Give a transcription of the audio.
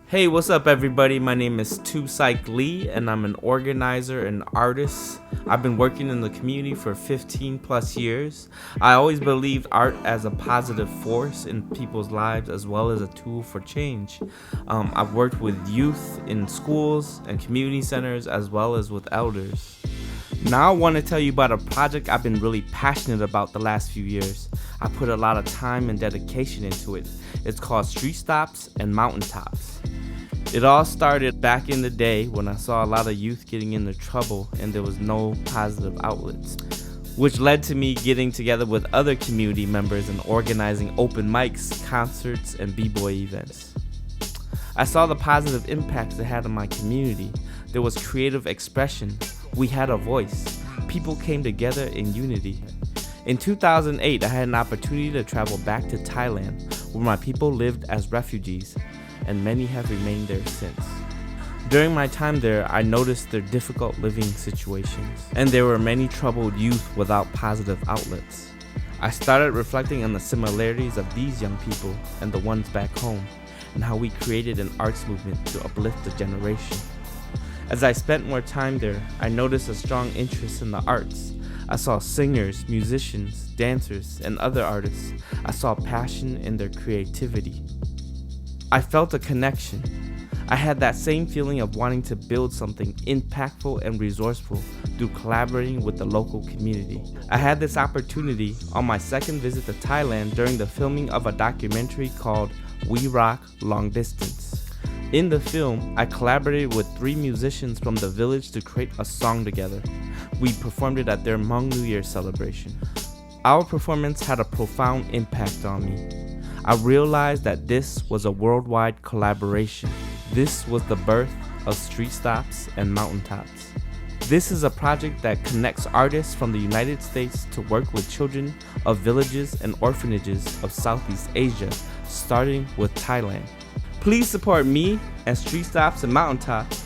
Hey, what's up everybody? My name is Psych Lee and I'm an organizer and artist. I've been working in the community for 15 plus years. I always believed art as a positive force in people's lives as well as a tool for change. I've worked with youth in schools and community centers as well as with elders. Now I want to tell you about a project I've been really passionate about the last few years. I put a lot of time and dedication into it. It's called Street Stops and Mountaintops. It all started back in the day when I saw a lot of youth getting into trouble and there was no positive outlets, which led to me getting together with other community members and organizing open mics, concerts, and b-boy events. I saw the positive impacts it had on my community. There was creative expression. We had a voice. People came together in unity. In 2008, I had an opportunity to travel back to Thailand, where my people lived as refugees, and many have remained there since. During my time there, I noticed their difficult living situations, and there were many troubled youth without positive outlets. I started reflecting on the similarities of these young people and the ones back home, and how we created an arts movement to uplift the generation. As I spent more time there, I noticed a strong interest in the arts. I saw singers, musicians, dancers, and other artists. I saw passion in their creativity. I felt a connection. I had that same feeling of wanting to build something impactful and resourceful through collaborating with the local community. I had this opportunity on my second visit to Thailand during the filming of a documentary called We Rock Long Distance. In the film, I collaborated with 3 musicians from the village to create a song together. We performed it at their Hmong New Year celebration. Our performance had a profound impact on me. I realized that this was a worldwide collaboration. This was the birth of Street Stops and Mountaintops. This is a project that connects artists from the United States to work with children of villages and orphanages of Southeast Asia, starting with Thailand. Please support me and Street Stops and Mountaintops